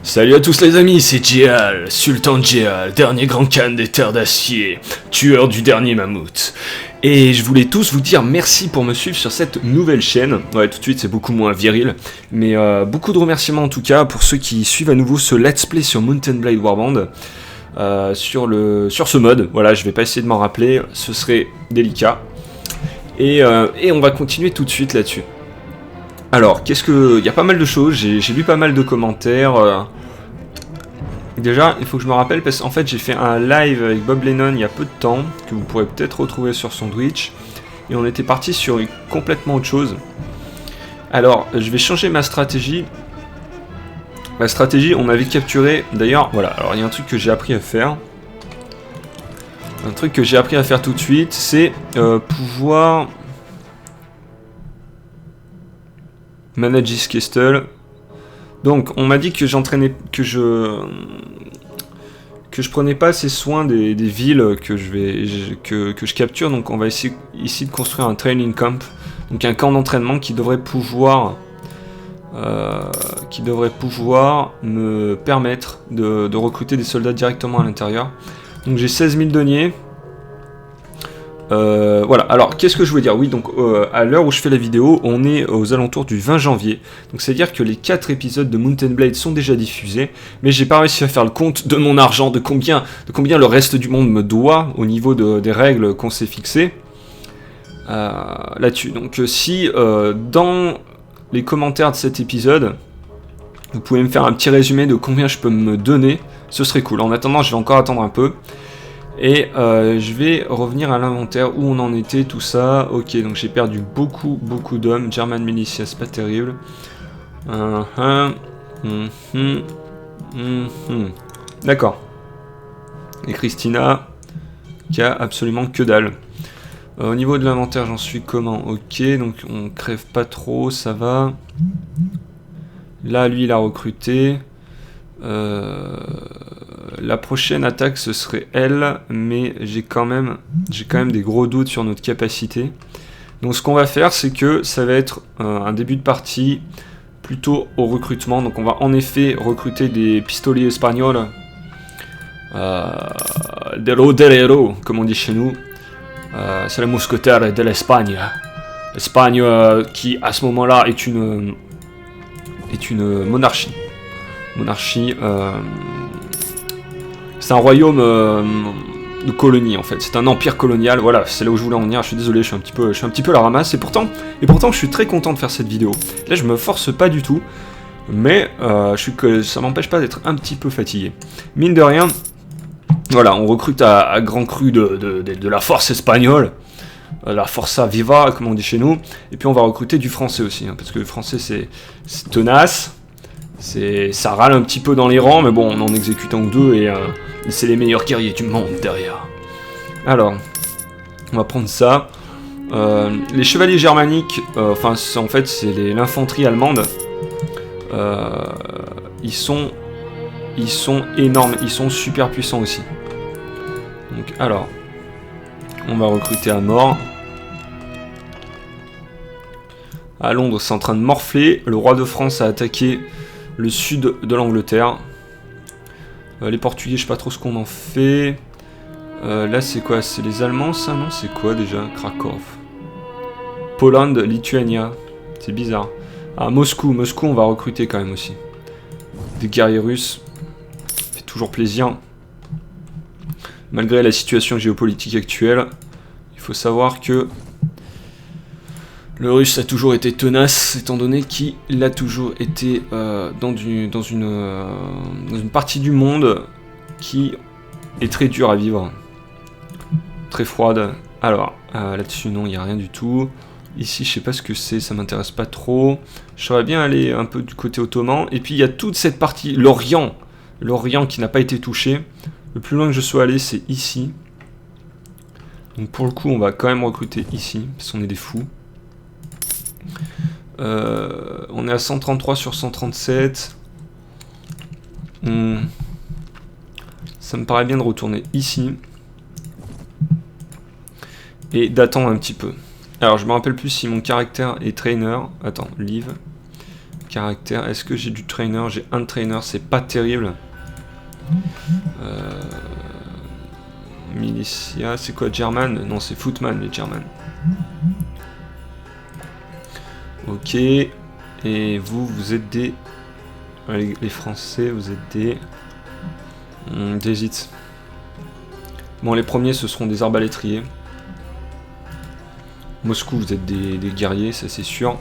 Salut à tous les amis, c'est Djéal, Sultan Djéal, dernier grand khan des terres d'acier, tueur du dernier mammouth. Et je voulais tous vous dire merci pour me suivre sur cette nouvelle chaîne. Ouais, tout de suite c'est beaucoup moins viril, mais beaucoup de remerciements en tout cas pour ceux qui suivent à nouveau ce let's play sur Mount & Blade Warband. Sur ce mode, voilà, je vais pas essayer de m'en rappeler, ce serait délicat. Et on va continuer tout de suite là-dessus. Alors, il y a pas mal de choses, j'ai lu pas mal de commentaires. Déjà, il faut que je me rappelle, parce qu'en fait, j'ai fait un live avec Bob Lennon il y a peu de temps, que vous pourrez peut-être retrouver sur son Twitch, et on était parti sur complètement autre chose. Alors, je vais changer ma stratégie. Ma stratégie, on avait capturé, d'ailleurs, voilà, alors il y a un truc que j'ai appris à faire. Un truc que j'ai appris à faire tout de suite, c'est pouvoir... Manage Castle. Donc, on m'a dit que j'entraînais, que je prenais pas assez soin des villes que je capture. Donc, on va essayer ici de construire un training camp, donc un camp d'entraînement qui devrait pouvoir me permettre de recruter des soldats directement à l'intérieur. Donc, j'ai 16 000 deniers. Voilà, alors qu'est-ce que je voulais dire? Oui, donc à l'heure où je fais la vidéo, on est aux alentours du 20 janvier. Donc c'est-à-dire que les 4 épisodes de Mount & Blade sont déjà diffusés, mais j'ai pas réussi à faire le compte de mon argent, de combien le reste du monde me doit au niveau des règles qu'on s'est fixées là-dessus. Donc si dans les commentaires de cet épisode, vous pouvez me faire un petit résumé de combien je peux me donner, ce serait cool. En attendant, je vais encore attendre un peu. Et je vais revenir à l'inventaire où on en était, tout ça. Ok, donc j'ai perdu beaucoup d'hommes. German Militia, c'est pas terrible. D'accord. Et Christina, qui a absolument que dalle. Au niveau de l'inventaire, j'en suis comment? Ok, donc on crève pas trop, ça va. Là, lui, il a recruté. La prochaine attaque ce serait elle, mais j'ai quand même des gros doutes sur notre capacité. Donc ce qu'on va faire, c'est que ça va être un début de partie plutôt au recrutement. Donc on va en effet recruter des pistoliers espagnols, des roderos comme on dit chez nous. C'est les mousquetaires de l'Espagne. L'Espagne qui à ce moment-là est une monarchie. C'est un royaume de colonie en fait, c'est un empire colonial, voilà, c'est là où je voulais en venir, je suis désolé, je suis un petit peu à la ramasse, et pourtant je suis très content de faire cette vidéo. Là je me force pas du tout, mais ça m'empêche pas d'être un petit peu fatigué. Mine de rien, voilà, on recrute à grand cru de la force espagnole, la Forza Viva comme on dit chez nous, et puis on va recruter du français aussi, hein, parce que le français c'est tenace. Ça râle un petit peu dans les rangs, mais bon, on en exécute un ou deux, et c'est les meilleurs guerriers du monde derrière. Alors, on va prendre ça. Les chevaliers germaniques, en fait, c'est l'infanterie allemande. Ils sont énormes, ils sont super puissants aussi. Donc, alors, on va recruter à mort. À Londres, c'est en train de morfler. Le roi de France a attaqué le sud de l'Angleterre. Les Portugais, je sais pas trop ce qu'on en fait. Là, c'est quoi? C'est les Allemands, ça? Non, c'est quoi déjà? Krakow. Pologne, Lituania. C'est bizarre. Ah, Moscou, on va recruter quand même aussi. Des guerriers russes. Ça fait toujours plaisir. Malgré la situation géopolitique actuelle, il faut savoir que le russe a toujours été tenace, étant donné qu'il a toujours été dans une partie du monde qui est très dure à vivre. Très froide. Alors, là-dessus, non, il n'y a rien du tout. Ici, je sais pas ce que c'est, ça m'intéresse pas trop. Je saurais bien aller un peu du côté ottoman. Et puis, il y a toute cette partie, l'Orient qui n'a pas été touché. Le plus loin que je sois allé, c'est ici. Donc, pour le coup, on va quand même recruter ici, parce qu'on est des fous. On est à 133 sur 137. Ça me paraît bien de retourner ici. Et d'attendre un petit peu. Alors je me rappelle plus si mon caractère est trainer. Attends, live. Caractère. Est-ce que j'ai du trainer? J'ai un trainer, c'est pas terrible. Militia, c'est quoi German? Non, c'est Footman, les German. Ok. Et vous êtes des... Les Français, vous êtes des... J'hésite. Bon, les premiers, ce seront des arbalétriers. Moscou, vous êtes des guerriers, ça c'est sûr.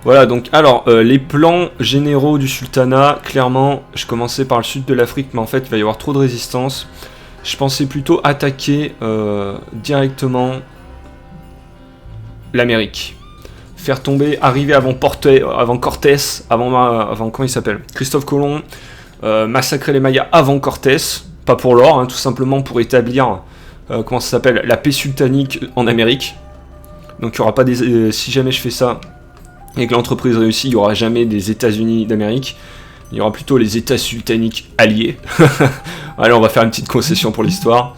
Voilà, donc, alors, les plans généraux du sultanat, clairement, je commençais par le sud de l'Afrique, mais en fait, il va y avoir trop de résistance. Je pensais plutôt attaquer directement l'Amérique. Faire tomber, arriver avant Cortés, avant comment il s'appelle, Christophe Colomb, massacrer les Mayas avant Cortés, pas pour l'or, hein, tout simplement pour établir, comment ça s'appelle, la paix sultanique en Amérique. Donc il n'y aura pas des... si jamais je fais ça, et que l'entreprise réussit, il n'y aura jamais des États-Unis d'Amérique, il y aura plutôt les États sultaniques alliés. Allez, on va faire une petite concession pour l'histoire.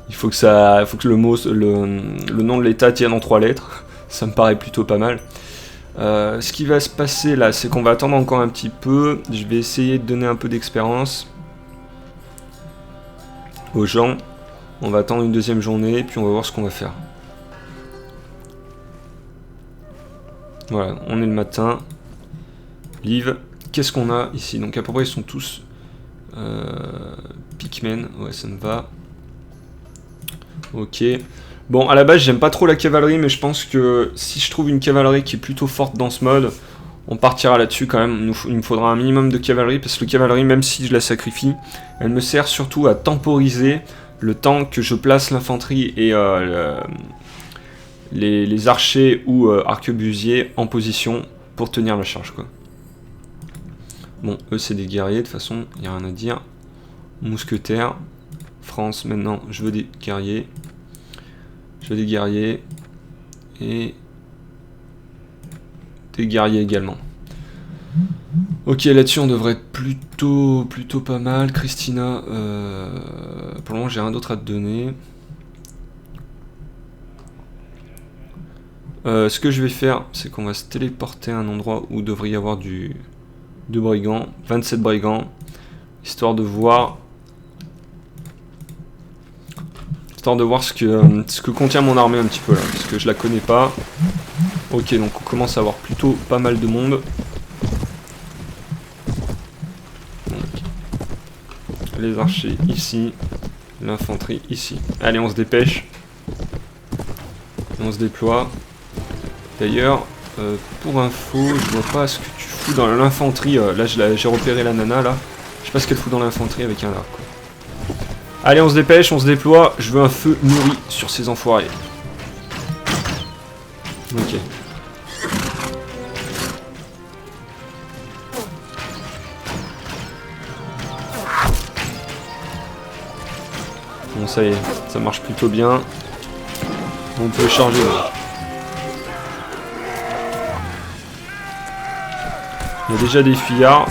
Il faut que le nom de l'État tienne en 3 lettres. Ça me paraît plutôt pas mal. Ce qui va se passer là, c'est qu'on va attendre encore un petit peu. Je vais essayer de donner un peu d'expérience aux gens. On va attendre une deuxième journée, puis on va voir ce qu'on va faire. Voilà, on est le matin. Live. Qu'est-ce qu'on a ici? Donc à peu près ils sont tous Pikmin, ouais ça me va. Ok. Bon, à la base j'aime pas trop la cavalerie, mais je pense que si je trouve une cavalerie qui est plutôt forte dans ce mode, on partira là-dessus quand même. Il me faudra un minimum de cavalerie, parce que la cavalerie, même si je la sacrifie, elle me sert surtout à temporiser le temps que je place l'infanterie et les archers ou arquebusiers en position pour tenir la charge, quoi. Bon, eux c'est des guerriers, de toute façon, il n'y a rien à dire. Mousquetaires. France, maintenant, je veux des guerriers. Je veux des guerriers. Et... des guerriers également. Ok, là-dessus on devrait être plutôt pas mal. Christina, pour le moment j'ai rien d'autre à te donner. Ce que je vais faire, c'est qu'on va se téléporter à un endroit où devrait y avoir de brigands, 27 brigands, histoire de voir ce que contient mon armée un petit peu là, parce que je la connais pas. Ok, donc on commence à avoir plutôt pas mal de monde. Donc, les archers ici, l'infanterie ici. Allez, on se dépêche. On se déploie. D'ailleurs, pour info, je vois pas ce que tu fous dans l'infanterie. Là, j'ai repéré la nana là. Je sais pas ce qu'elle fout dans l'infanterie avec un arc, quoi. Allez, on se dépêche, on se déploie. Je veux un feu nourri sur ces enfoirés. Ok. Bon, ça y est, ça marche plutôt bien. On peut charger. Il y a déjà des fuyards.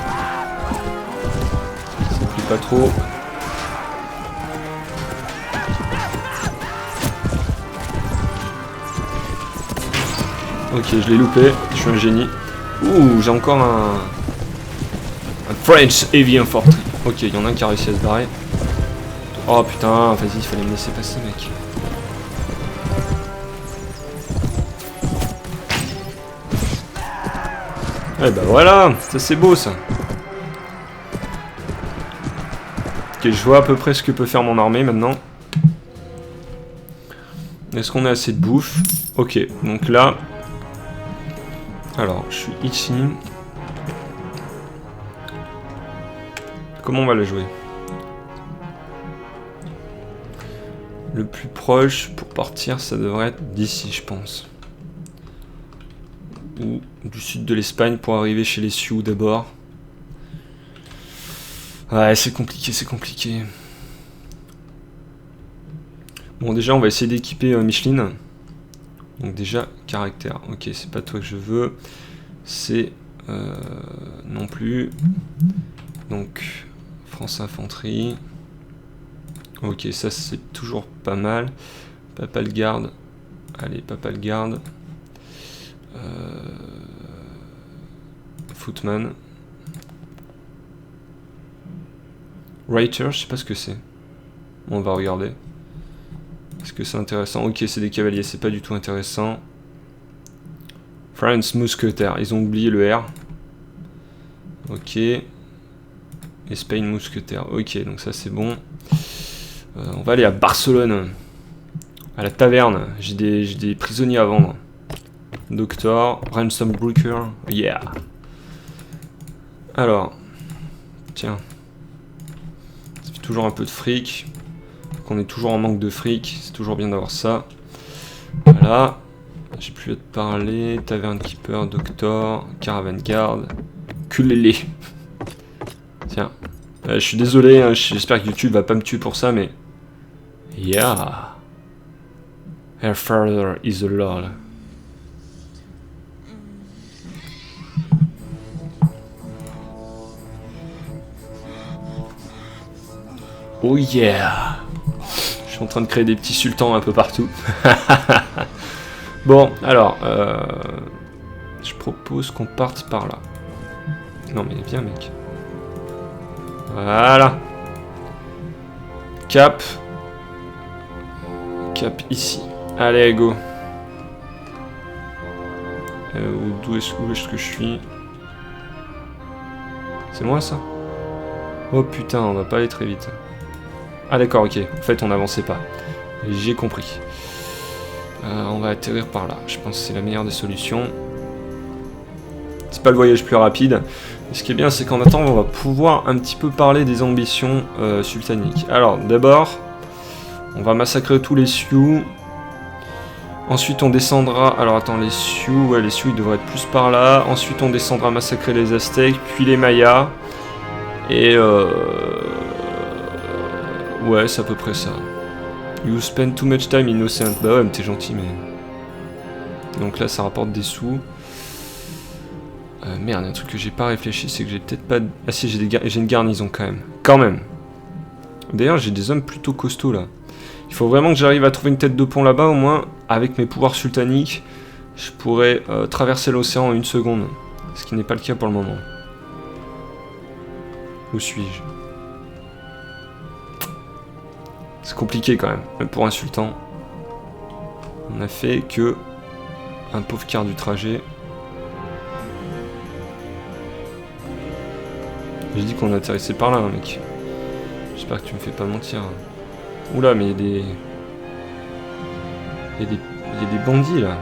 Ça plaît pas trop. Ok, je l'ai loupé. Je suis un génie. Ouh, j'ai encore un French Heavy Infantry. Ok, il y en a un qui a réussi à se barrer. Oh putain, vas-y, il fallait me laisser passer, mec. Eh ben voilà, ça c'est beau ça. Ok, je vois à peu près ce que peut faire mon armée maintenant. Est-ce qu'on a assez de bouffe? Ok, donc là... alors, je suis ici. Comment on va la jouer? Le plus proche pour partir, ça devrait être d'ici, je pense. Ou du sud de l'Espagne pour arriver chez les Sioux d'abord. Ouais, c'est compliqué, c'est compliqué. Bon, déjà, on va essayer d'équiper Micheline. Donc déjà, caractère. Ok, c'est pas toi que je veux. C'est... non plus. Donc, France Infanterie. Ok, ça c'est toujours pas mal. Papal Garde. Allez, Papal Garde. Footman. Writer, je sais pas ce que c'est. Bon, on va regarder. Est-ce que c'est intéressant? Ok, c'est des cavaliers, c'est pas du tout intéressant. France Mousquetaire, ils ont oublié le R. Ok. Espagne Mousquetaire, ok, donc ça c'est bon. On va aller à Barcelone. À la taverne, j'ai des prisonniers à vendre. Doctor, Ransom Brooker, yeah. Alors, tiens. Ça fait toujours un peu de fric. On est toujours en manque de fric, c'est toujours bien d'avoir ça. Voilà. J'ai plus à te parler. Taverne Keeper, Doctor, Caravan Guard, Kulele. Tiens. Je suis désolé, hein, j'espère que YouTube va pas me tuer pour ça, mais... Yeah. Her father is a lord. Oh yeah. Je suis en train de créer des petits sultans un peu partout. Bon, alors, je propose qu'on parte par là. Non mais viens mec. Voilà. Cap. Cap ici. Allez, go. D'où est-ce que je suis? C'est moi ça? Oh putain, on va pas aller très vite. Ah d'accord, ok. En fait, on n'avançait pas. J'ai compris. On va atterrir par là. Je pense que c'est la meilleure des solutions. C'est pas le voyage plus rapide. Mais ce qui est bien, c'est qu'en attendant, on va pouvoir un petit peu parler des ambitions sultaniques. Alors, d'abord, on va massacrer tous les Sioux. Ensuite, on descendra... Alors, attends, les Sioux... Ouais, les Sioux, ils devraient être plus par là. Ensuite, on descendra massacrer les Aztèques, puis les Mayas. Et... Ouais, c'est à peu près ça. You spend too much time innocent. Bah ouais, mais t'es gentil, mais... Donc là, ça rapporte des sous. Merde, un truc que j'ai pas réfléchi, c'est que j'ai peut-être pas... Ah si, j'ai une garnison quand même. Quand même. D'ailleurs, j'ai des hommes plutôt costauds, là. Il faut vraiment que j'arrive à trouver une tête de pont là-bas, au moins, avec mes pouvoirs sultaniques, je pourrais traverser l'océan en 1 seconde. Ce qui n'est pas le cas pour le moment. Où suis-je? C'est compliqué quand même pour un sultan. On a fait que un pauvre quart du trajet. J'ai dit qu'on atterrissait par là, hein, mec. J'espère que tu me fais pas mentir. Oula, mais il y a des... Il y a des bandits, là.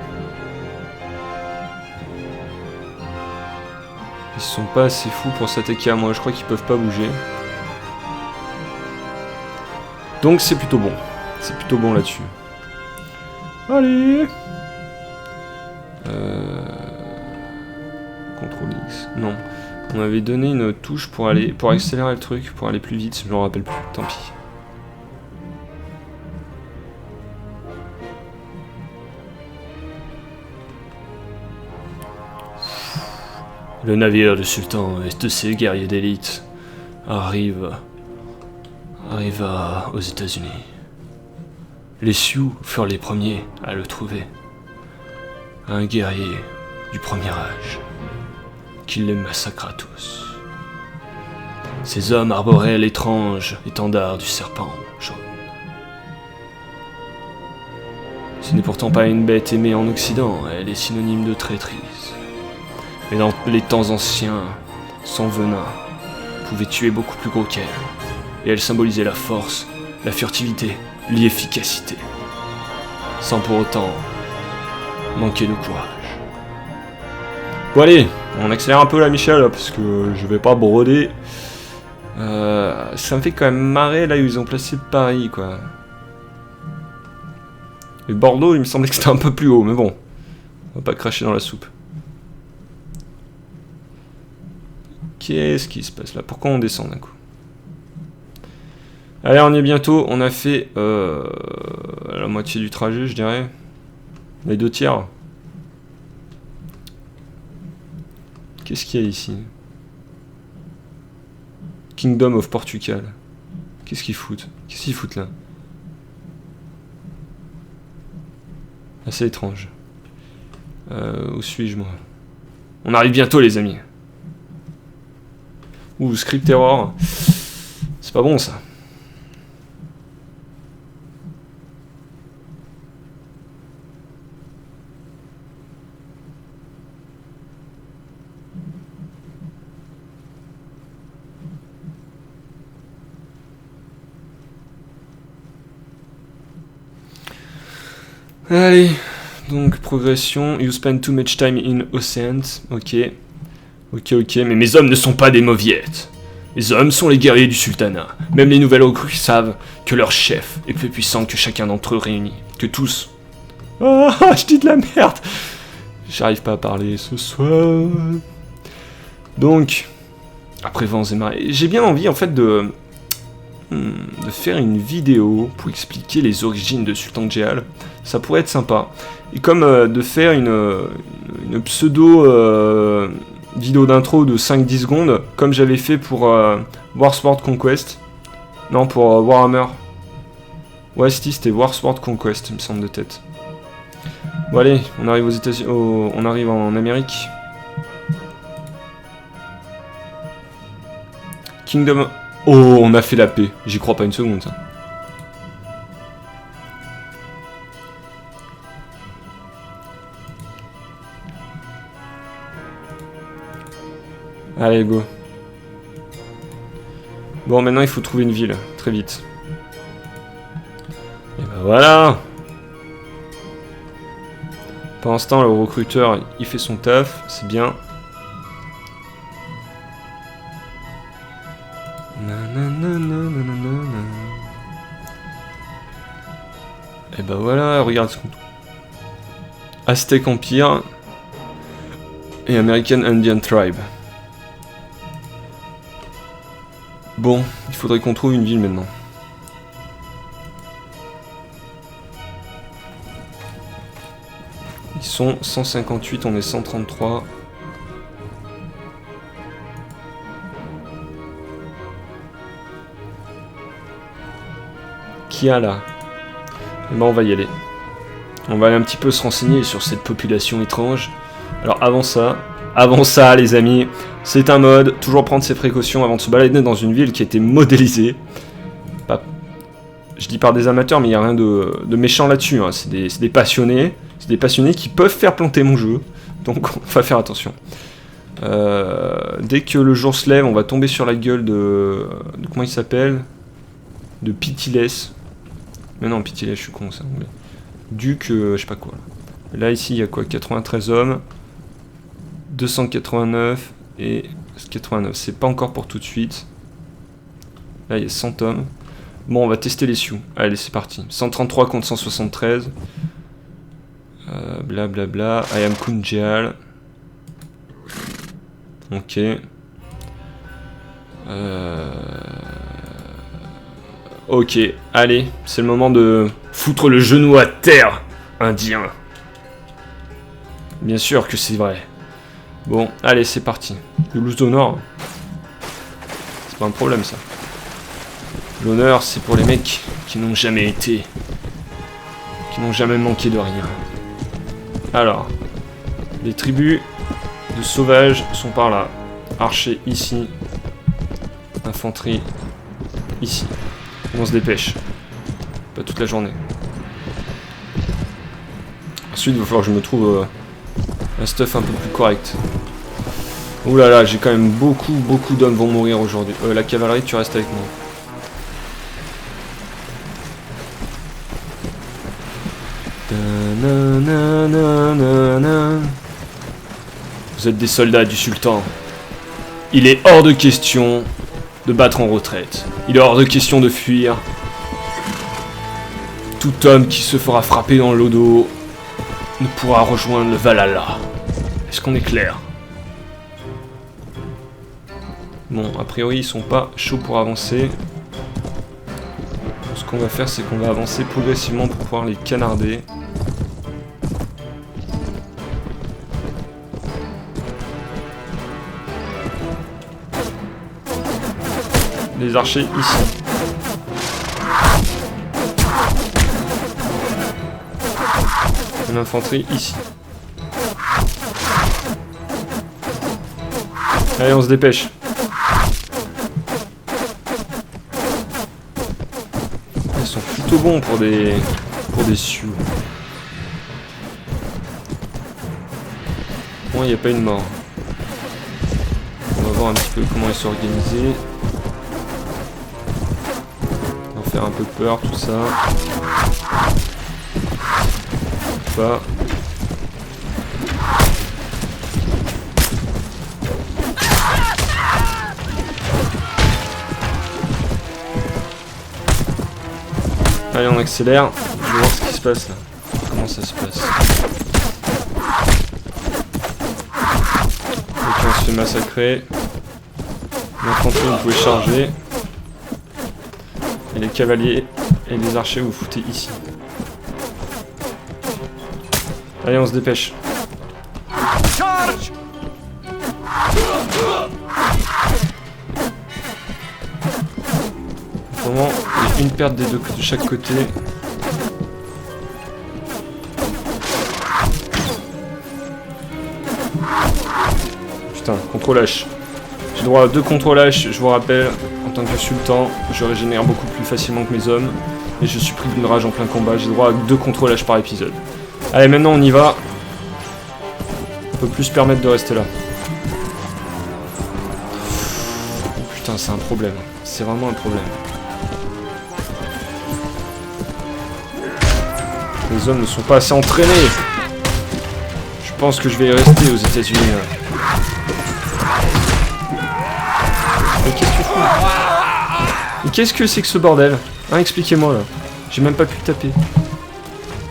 Ils sont pas assez fous pour s'attaquer à moi. Je crois qu'ils peuvent pas bouger. Donc c'est plutôt bon. C'est plutôt bon là-dessus. Allez. Contrôle X. Non. On m'avait donné une touche pour accélérer le truc, pour aller plus vite, je m'en rappelle plus. Tant pis. Le navire du sultan et de ses guerriers d'élite arrive aux États-Unis. Les Sioux furent les premiers à le trouver. Un guerrier du premier âge, qui les massacra tous. Ces hommes arboraient l'étrange étendard du serpent jaune. Ce n'est pourtant pas une bête aimée en Occident, elle est synonyme de traîtrise. Mais dans les temps anciens, son venin pouvait tuer beaucoup plus gros qu'elle. Et elle symbolisait la force, la furtivité, l'efficacité. Sans pour autant manquer de courage. Bon allez, on accélère un peu là Michel, parce que je vais pas broder. Ça me fait quand même marrer là où ils ont placé Paris quoi. Et Bordeaux il me semblait que c'était un peu plus haut, mais bon. On va pas cracher dans la soupe. Qu'est-ce qui se passe là? Pourquoi on descend d'un coup? Allez, on y est bientôt. On a fait la moitié du trajet, je dirais. Les 2 tiers. Qu'est-ce qu'il y a ici? Kingdom of Portugal. Qu'est-ce qu'ils foutent? Qu'est-ce qu'ils foutent là? Assez étrange. Où suis-je moi? On arrive bientôt les amis. Ouh, script error. C'est pas bon ça. Allez, donc progression, you spend too much time in oceans, ok, mais mes hommes ne sont pas des mauviettes. Les hommes sont les guerriers du sultanat. Même les nouvelles recrues savent que leur chef est plus puissant que chacun d'entre eux réunis, que tous. Ah, je dis de la merde. J'arrive pas à parler ce soir. Donc, après vents et marées, j'ai bien envie en fait de faire une vidéo pour expliquer les origines de Sultan Djéal. Ça pourrait être sympa. Et comme de faire une pseudo vidéo d'intro de 5-10 secondes, comme j'avais fait pour Warsword Conquest. Non, pour Warhammer. Ouais, c'était Warsword Conquest, il me semble de tête. Bon allez, on arrive aux États-Unis, on arrive en Amérique. Kingdom. Oh, on a fait la paix. J'y crois pas une seconde, ça. Allez, go. Bon, maintenant, il faut trouver une ville. Très vite. Et ben voilà. Pendant ce temps, le recruteur, il fait son taf. C'est bien. Et bah voilà, regarde ce qu'on... Aztec Empire et American Indian Tribe. Bon, il faudrait qu'on trouve une ville maintenant. Ils sont 158, on est 133. Qui a là? Et ben on va y aller. On va aller un petit peu se renseigner sur cette population étrange. Alors avant ça les amis, c'est un mode, toujours prendre ses précautions avant de se balader dans une ville qui a été modélisée. Je dis par des amateurs, mais il n'y a rien de méchant là-dessus, hein. C'est des passionnés. C'est des passionnés qui peuvent faire planter mon jeu. Donc on va faire attention. Dès que le jour se lève, on va tomber sur la gueule de comment il s'appelle? De Pitiless. Mais non, Pitiless, je suis con, ça. Duc, je sais pas quoi. Là, ici, il y a quoi? 93 hommes. 289 et 89. C'est pas encore pour tout de suite. Là, il y a 100 hommes. Bon, on va tester les Sioux. Allez, c'est parti. 133 contre 173. Blablabla. I am Kun Djéal. Ok. Ok, allez, c'est le moment de foutre le genou à terre, indien. Bien sûr que c'est vrai. Bon, allez, c'est parti. Le loose d'honneur. C'est pas un problème, ça. L'honneur, c'est pour les mecs qui n'ont jamais été. Qui n'ont jamais manqué de rien. Alors, les tribus de sauvages sont par là. Archers ici. Infanterie ici. On se dépêche. Pas toute la journée. Ensuite, il va falloir que je me trouve un stuff un peu plus correct. Ouh là là, j'ai quand même beaucoup d'hommes vont mourir aujourd'hui. La cavalerie, tu restes avec moi. Vous êtes des soldats du sultan. Il est hors de question de battre en retraite. Il est hors de question de fuir. Tout homme qui se fera frapper dans le dos ne pourra rejoindre le Valhalla. Est-ce qu'on est clair? Bon, a priori, ils sont pas chauds pour avancer. Ce qu'on va faire, c'est qu'on va avancer progressivement pour pouvoir les canarder. Les archers ici. L'infanterie ici. Allez, on se dépêche. plutôt bon pour des sioux. Bon, il n'y a pas une mort. On va voir un petit peu comment ils sont organisés. On va faire un peu peur, tout ça. Pas. Allez, on accélère. Je vais voir ce qui se passe là. Comment ça se passe. Ok, on se fait massacrer. L'infanterie, vous pouvez charger. Et les cavaliers et les archers, vous foutez ici. Allez, on se dépêche. Charge! Au moment, il y a une perte de chaque côté. Putain, contrôle H. J'ai droit à 2 contrôles H, je vous rappelle, en tant que sultan, je régénère beaucoup plus facilement que mes hommes. Et je suis pris d'une rage en plein combat, j'ai droit à 2 contrôles H par épisode. Allez, maintenant on y va. On peut plus se permettre de rester là. Oh, putain, c'est un problème. C'est vraiment un problème. Les hommes ne sont pas assez entraînés. Je pense que je vais y rester aux États-Unis. Mais qu'est-ce que tu fous? Mais qu'est-ce que c'est que ce bordel? Hein, expliquez-moi là. J'ai même pas pu taper.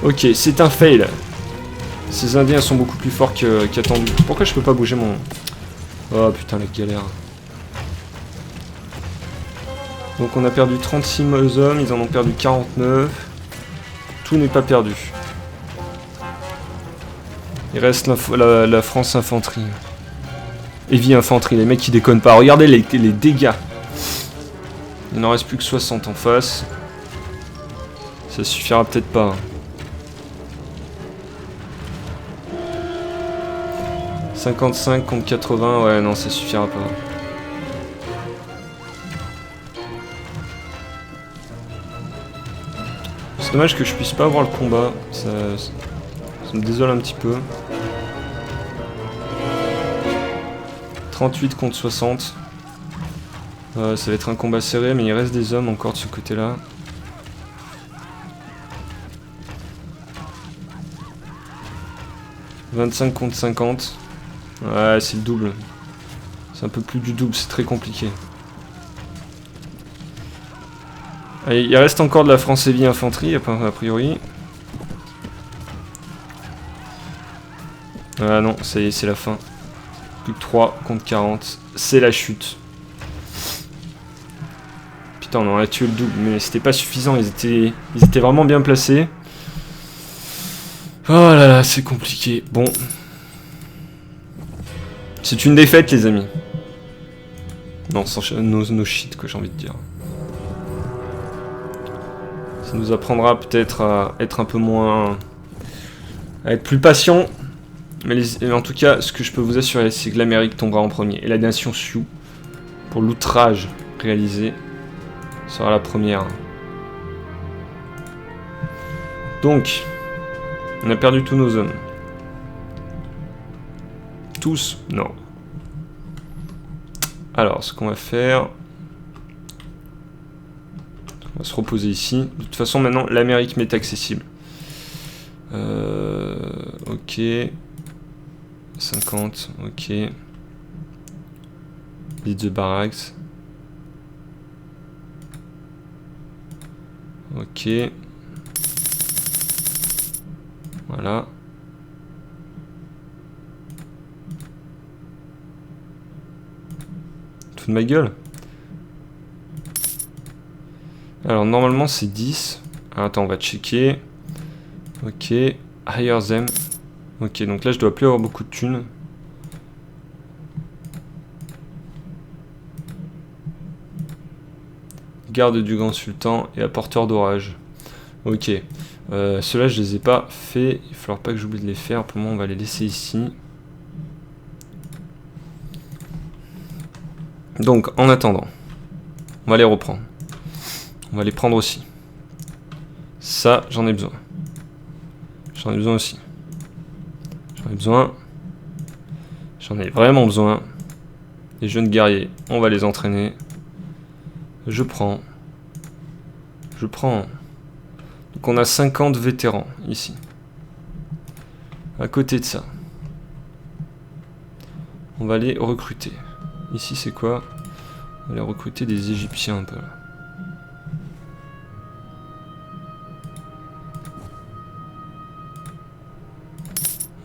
Ok, c'est un fail. Ces Indiens sont beaucoup plus forts qu'attendu. Pourquoi je peux pas bouger mon... Oh putain, la galère. Donc on a perdu 36 hommes, ils en ont perdu 49. Tout n'est pas perdu. Il reste la France infanterie. Heavy infanterie, les mecs qui déconnent pas. Regardez les dégâts. Il n'en reste plus que 60 en face. Ça suffira peut-être pas. Hein. 55 contre 80, ouais non ça suffira pas. C'est dommage que je puisse pas avoir le combat, ça me désole un petit peu. 38 contre 60. Ça va être un combat serré, mais il reste des hommes encore de ce côté-là. « 25 contre 50. » Ouais, c'est le double. C'est un peu plus du double, c'est très compliqué. Allez, il reste encore de la France Heavy Infanterie, a priori. Ah non, ça y est, c'est la fin. Plus que 3 contre 40. C'est la chute. Putain, on aurait tué le double, mais c'était pas suffisant. Ils étaient vraiment bien placés. Oh là là, c'est compliqué. Bon. C'est une défaite, les amis. Non, sans nos shit, que j'ai envie de dire. Ça nous apprendra peut-être à être un peu moins... à être plus patient. Mais en tout cas, ce que je peux vous assurer, c'est que l'Amérique tombera en premier. Et la nation Sioux, pour l'outrage réalisé, sera la première. Donc, on a perdu tous nos hommes. Tous? Non. Alors, ce qu'on va faire... on va se reposer ici. De toute façon, maintenant, l'Amérique m'est accessible. Ok. 50, ok. Lead the barracks. Ok. Voilà. Tout de ma gueule. Alors normalement c'est 10. Ah, attends, on va checker. Ok. Hire them. Ok, donc là je dois plus avoir beaucoup de thunes. Garde du grand sultan et apporteur d'orage. Ok. Ceux-là je les ai pas fait. Il va falloir pas que j'oublie de les faire. Pour le moment on va les laisser ici. Donc en attendant, on va les reprendre. On va les prendre aussi. Ça, j'en ai besoin. J'en ai besoin aussi. J'en ai besoin. J'en ai vraiment besoin. Les jeunes guerriers, on va les entraîner. Je prends. Je prends. Donc on a 50 vétérans ici. À côté de ça, on va les recruter. Ici c'est quoi? On va aller recruter des Égyptiens un peu là.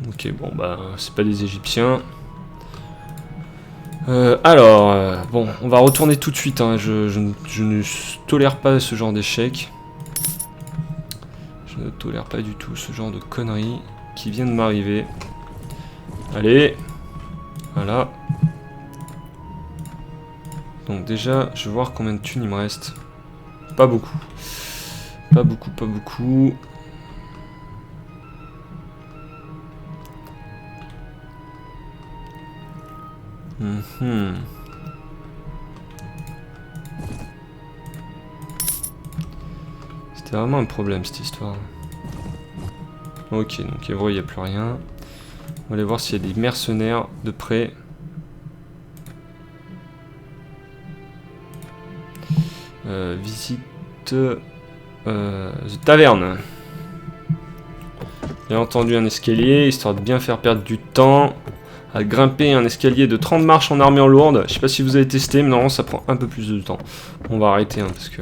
Ok, bon bah c'est pas des Égyptiens. Bon, on va retourner tout de suite, hein. Je ne tolère pas ce genre d'échec. Je ne tolère pas du tout ce genre de conneries qui viennent de m'arriver. Allez, voilà. Donc déjà, je vais voir combien de thunes il me reste. Pas beaucoup. Pas beaucoup, pas beaucoup. C'était vraiment un problème cette histoire. Ok, donc Évro, il n'y a plus rien. On va aller voir s'il y a des mercenaires de près. Visite The Taverne. Bien entendu un escalier, histoire de bien faire perdre du temps. À grimper un escalier de 30 marches en armure lourde. Je sais pas si vous avez testé, mais normalement ça prend un peu plus de temps. On va arrêter hein, parce que...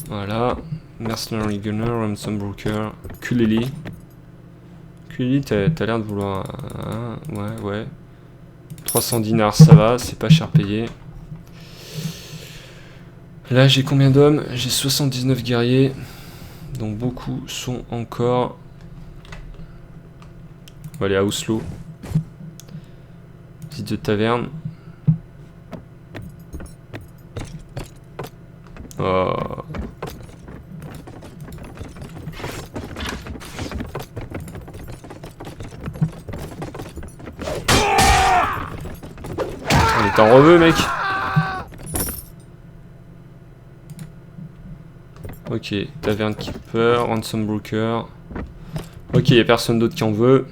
Voilà. Mercenary Gunner, Ransom Broker, Kuleli. Kuleli, t'as l'air de vouloir... ouais. 300 dinars, ça va, c'est pas cher payé. Là, j'ai combien d'hommes? J'ai 79 guerriers. Donc beaucoup sont encore... On va aller à Oslo. Visite de taverne. Oh. On est en reveux, mec. Ok, taverne keeper, ransom broker. Ok, il n'y a personne d'autre qui en veut.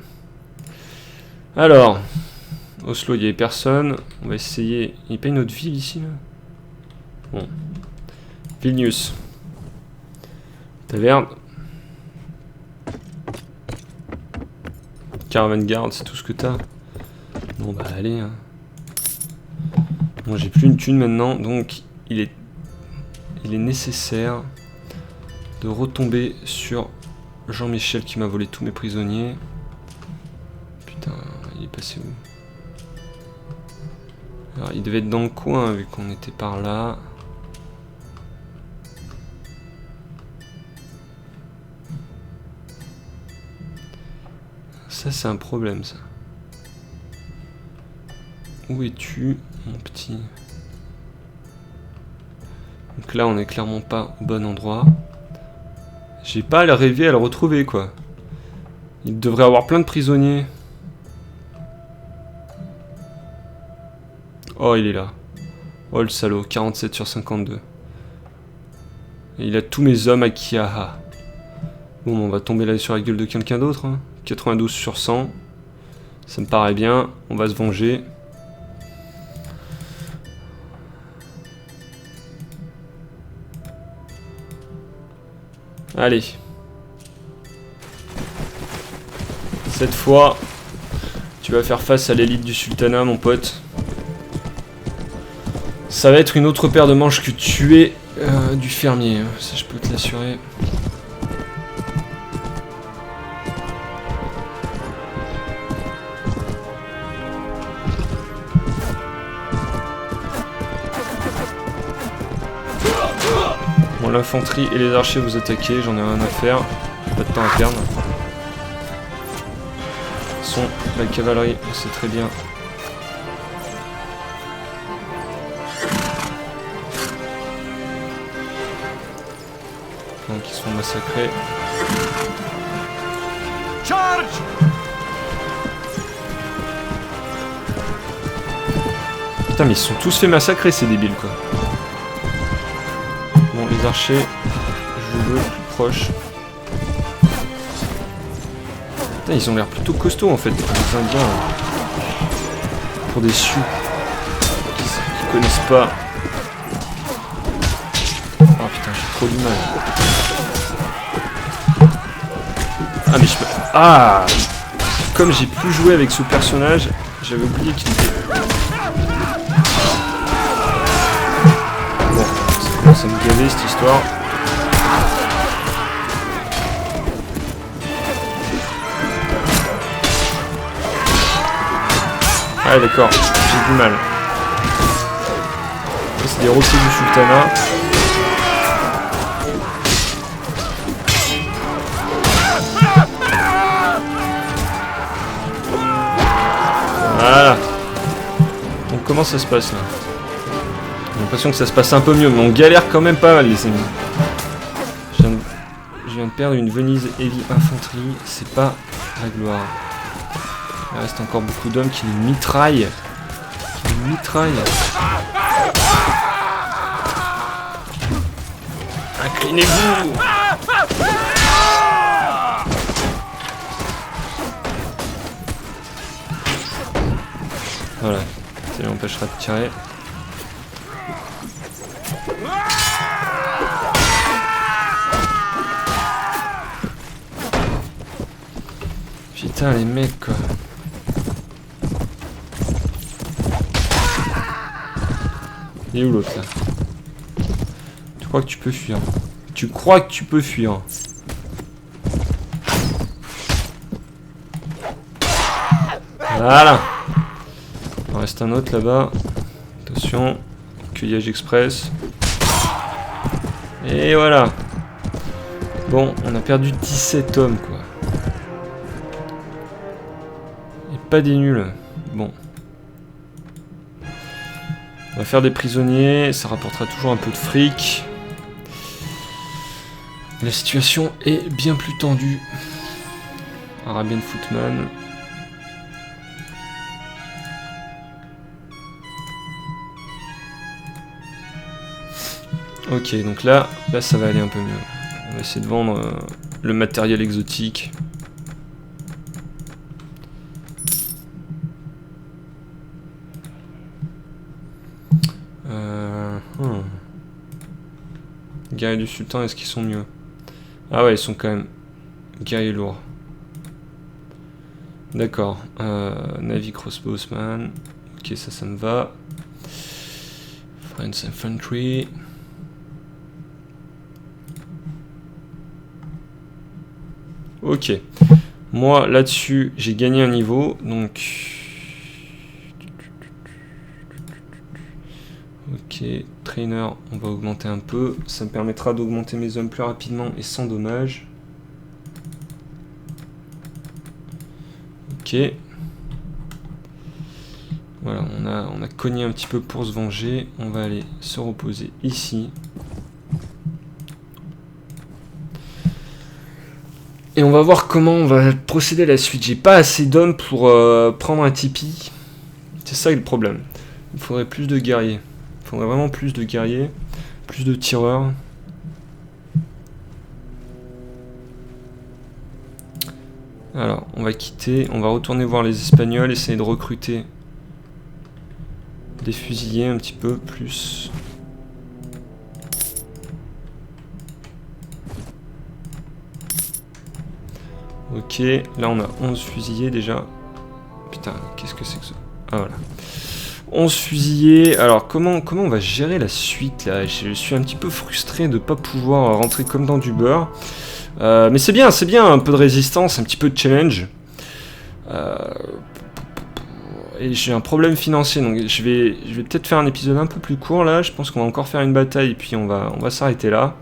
Alors, Oslo, il n'y avait personne. On va essayer. Il n'y a pas une autre ville ici là? Bon. Vilnius. Taverne. Caravan Guard, c'est tout ce que t'as. Bon bah allez. Hein. Bon, j'ai plus une thune maintenant, donc il est nécessaire de retomber sur Jean-Michel qui m'a volé tous mes prisonniers. Putain, il est passé où? Alors, il devait être dans le coin vu qu'on était par là. Ça, c'est un problème, ça. Où es-tu, mon petit? Donc là, on est clairement pas au bon endroit. J'ai pas à le rêver à le retrouver, quoi. Il devrait avoir plein de prisonniers. Oh, il est là. Oh, le salaud. 47 sur 52. Et il a tous mes hommes à Kiaha. Bon, on va tomber là sur la gueule de quelqu'un d'autre. Hein. 92 sur 100. Ça me paraît bien. On va se venger. Allez. Cette fois, tu vas faire face à l'élite du sultanat, mon pote. Ça va être une autre paire de manches que tu es du fermier. Ça, je peux te l'assurer. Bon, l'infanterie et les archers vous attaquez, j'en ai rien à faire. Pas de temps à perdre. La cavalerie, c'est très bien. Donc ils sont massacrés. Charge! Putain, mais ils se sont tous fait massacrer, ces débiles, quoi. Bon, les archers, je veux proche. Putain, ils ont l'air plutôt costauds en fait, les Indiens. Pour des Sioux qui connaissent pas. Oh putain, j'ai trop du mal. Ah mais je peux... Ah, comme j'ai plus joué avec ce personnage, j'avais oublié qu'il était... Bon, ça commence à me gaver cette histoire. Ah d'accord, j'ai du mal. C'est des roquets du sultanat. Voilà. Donc comment ça se passe là? J'ai l'impression que ça se passe un peu mieux, mais on galère quand même pas mal les amis. Je viens de perdre une Venise Heavy Infanterie, c'est pas la gloire. Il reste encore beaucoup d'hommes qui nous mitraillent. Inclinez-vous! Voilà, ça l'empêchera de tirer. Putain les mecs quoi. Il est où l'autre là? Tu crois que tu peux fuir? Tu crois que tu peux fuir? Voilà. Il en reste un autre là-bas. Attention. Cueillage express. Et voilà. Bon, on a perdu 17 hommes quoi. Et pas des nuls. Bon. On va faire des prisonniers, ça rapportera toujours un peu de fric. La situation est bien plus tendue. Arabian Footman. Ok, donc là ça va aller un peu mieux. On va essayer de vendre le matériel exotique. Guerriers du sultan, est-ce qu'ils sont mieux? Ah ouais, ils sont quand même guerriers lourds. D'accord. Navy Crossbowsman. Ok, ça me va. French Infantry. Ok. Moi, là-dessus, j'ai gagné un niveau. Donc... Ok, trainer, on va augmenter un peu. Ça me permettra d'augmenter mes hommes plus rapidement et sans dommage. Ok. Voilà, on a cogné un petit peu pour se venger. On va aller se reposer ici. Et on va voir comment on va procéder à la suite. J'ai pas assez d'hommes pour prendre un tipi. C'est ça le problème. Il faudrait plus de guerriers. Il faudrait vraiment plus de guerriers. Plus de tireurs. Alors, on va quitter. On va retourner voir les Espagnols. Essayer de recruter des fusiliers un petit peu plus. Ok, là on a 11 fusillés déjà. Putain, qu'est-ce que c'est que ça? Ah voilà. 11 fusillés. Alors comment on va gérer la suite là? Je suis un petit peu frustré de ne pas pouvoir rentrer comme dans du beurre. Mais c'est bien, un peu de résistance, un petit peu de challenge. Et j'ai un problème financier, donc je vais peut-être faire un épisode un peu plus court là. Je pense qu'on va encore faire une bataille et puis on va s'arrêter là.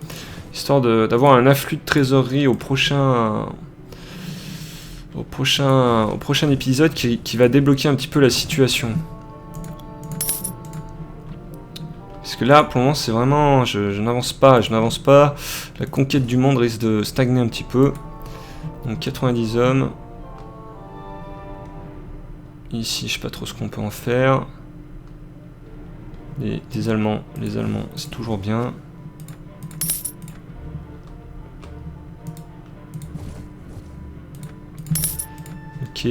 Histoire d'avoir un afflux de trésorerie au prochain épisode qui va débloquer un petit peu la situation. Parce que là, pour le moment, c'est vraiment... Je n'avance pas. La conquête du monde risque de stagner un petit peu. Donc 90 hommes. Ici, je sais pas trop ce qu'on peut en faire. Les Allemands, c'est toujours bien. Ok.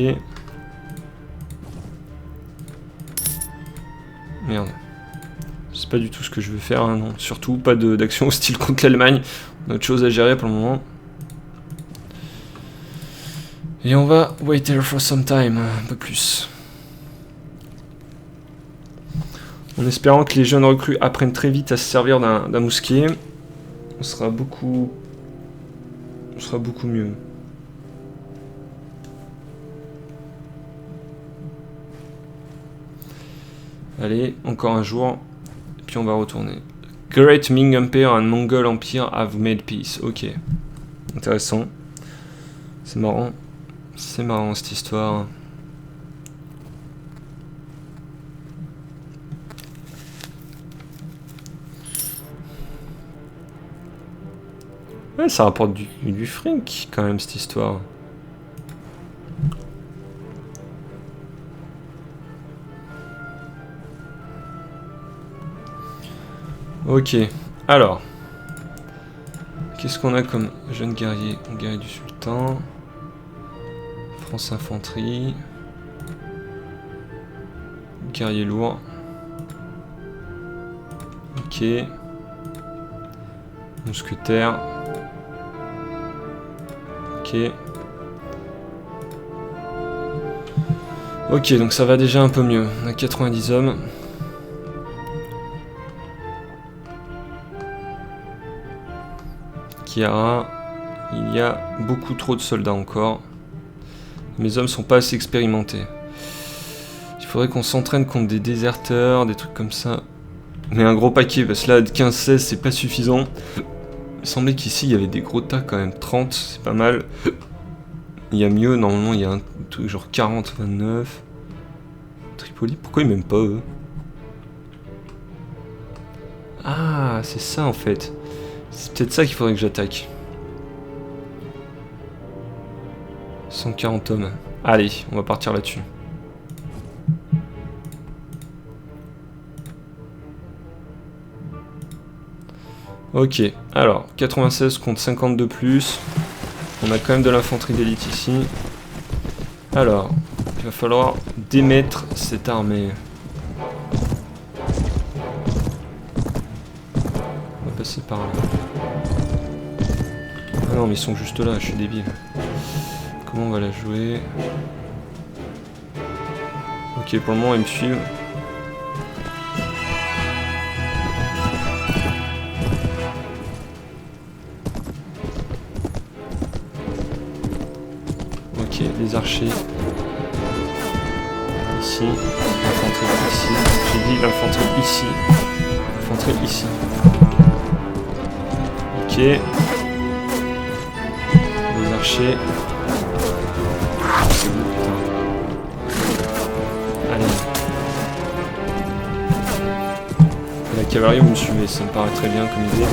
Merde. C'est pas du tout ce que je veux faire, hein, non. Surtout pas d'action hostile contre l'Allemagne. On a autre chose à gérer pour le moment. Et on va wait here for some time, un peu plus. En espérant que les jeunes recrues apprennent très vite à se servir d'un mousquet, on sera beaucoup mieux. Allez, encore un jour, et puis on va retourner. Great Ming Empire and Mongol Empire have made peace. Ok, intéressant. C'est marrant cette histoire. Ouais, ça rapporte du fric quand même cette histoire. Ok, alors. Qu'est-ce qu'on a comme jeune guerrier? Guerrier du sultan. France infanterie. Guerrier lourd. Ok. Mousquetaire. Ok. Ok, donc ça va déjà un peu mieux. On a 90 hommes. Kiara, il y a beaucoup trop de soldats encore. Mes hommes sont pas assez expérimentés. Il faudrait qu'on s'entraîne contre des déserteurs, des trucs comme ça. Mais un gros paquet, parce que là, 15-16, c'est pas suffisant. Il semblait qu'ici, il y avait des gros tas quand même. 30, c'est pas mal. Il y a mieux, normalement, il y a un truc genre 40, 29. Tripoli, pourquoi ils m'aiment pas, eux? Ah, c'est ça, en fait. C'est peut-être ça qu'il faudrait que j'attaque. 140 hommes. Allez, on va partir là-dessus. Ok, alors, 96 contre 52 plus. On a quand même de l'infanterie d'élite ici. Alors, il va falloir démettre cette armée. On va passer par là. Ah non, mais ils sont juste là, je suis débile. Comment on va la jouer? Ok, pour le moment, ils me suivent. Ok, les archers. Ici. L'infanterie ici. J'ai dit l'infanterie ici. L'infanterie ici. Ok. Les archers. Allez. La cavalerie, vous me suivez, ça me paraît très bien comme idée.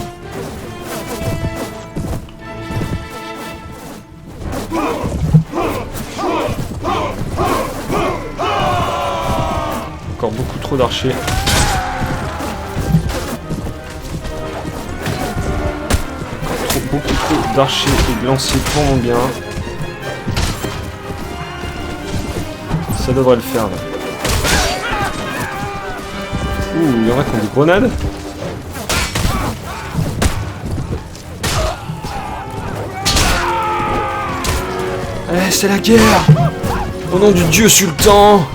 Encore beaucoup trop d'archers. Beaucoup trop d'archers et de lanciers pour mon bien. Ça devrait le faire là. Ouh, il y en a qui ont des grenades. Eh, c'est la guerre! Au nom du dieu sultan!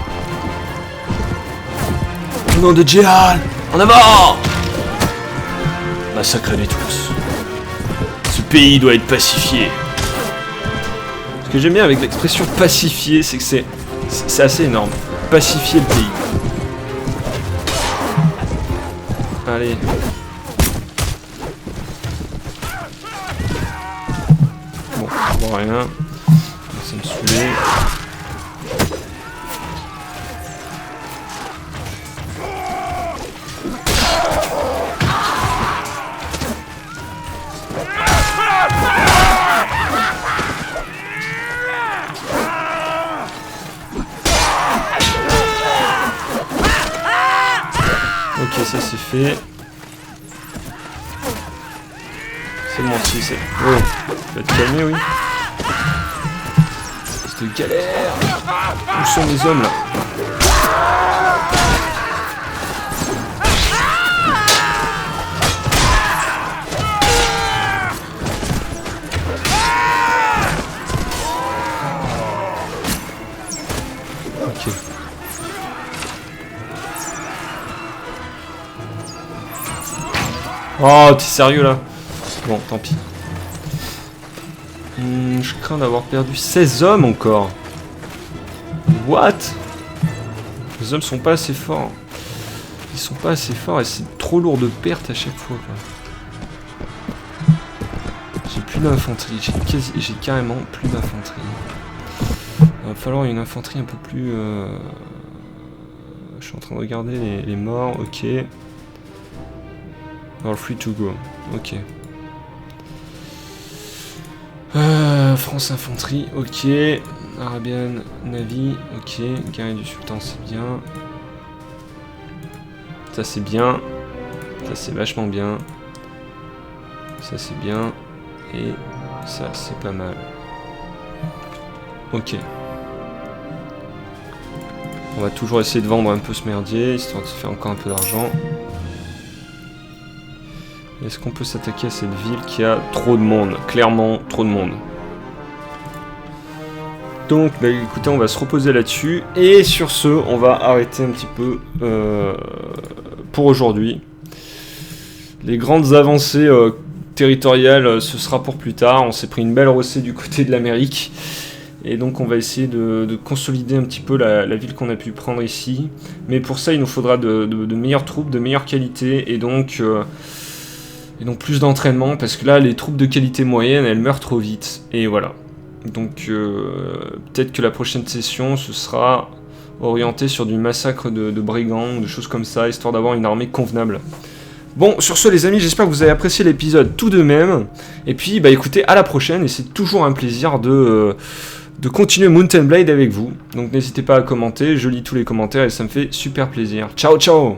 Au nom de Djihad! En avant! Massacrez-les tous. Ce pays doit être pacifié. Ce que j'aime bien avec l'expression pacifier, c'est que c'est assez énorme. Pacifier le pays. Allez. Bon, on voit rien. Ça me saouler. Ok, ça c'est fait. C'est bon, si c'est... Oh, tu vas te calmer, oui. cette galère. Où sont mes hommes là? Ok. Oh, t'es sérieux là? Bon, tant pis. Je crains d'avoir perdu 16 hommes encore. What? Les hommes sont pas assez forts. Ils sont pas assez forts et c'est trop lourd de pertes à chaque fois, quoi. J'ai plus d'infanterie. J'ai carrément plus d'infanterie. Il va falloir une infanterie un peu plus... Je suis en train de regarder les morts. Ok. All free to go. Ok. France Infanterie, ok. Arabian Navy, ok. Guerrier du Sultan, c'est bien. Ça c'est bien. Ça c'est vachement bien. Ça c'est bien. Et ça c'est pas mal. Ok. On va toujours essayer de vendre un peu ce merdier, histoire de se faire encore un peu d'argent. Est-ce qu'on peut s'attaquer à cette ville qui a trop de monde? Clairement, trop de monde. Donc, bah, écoutez, on va se reposer là-dessus. Et sur ce, on va arrêter un petit peu pour aujourd'hui. Les grandes avancées territoriales, ce sera pour plus tard. On s'est pris une belle recette du côté de l'Amérique. Et donc, on va essayer de consolider un petit peu la ville qu'on a pu prendre ici. Mais pour ça, il nous faudra de meilleures troupes, de meilleure qualité. Et donc plus d'entraînement, parce que là, les troupes de qualité moyenne, elles meurent trop vite. Et voilà. Donc, peut-être que la prochaine session, ce sera orienté sur du massacre de brigands, ou de choses comme ça, histoire d'avoir une armée convenable. Bon, sur ce, les amis, j'espère que vous avez apprécié l'épisode tout de même. Et puis, bah écoutez, à la prochaine, et c'est toujours un plaisir de continuer Mount & Blade avec vous. Donc, n'hésitez pas à commenter, je lis tous les commentaires, et ça me fait super plaisir. Ciao, ciao!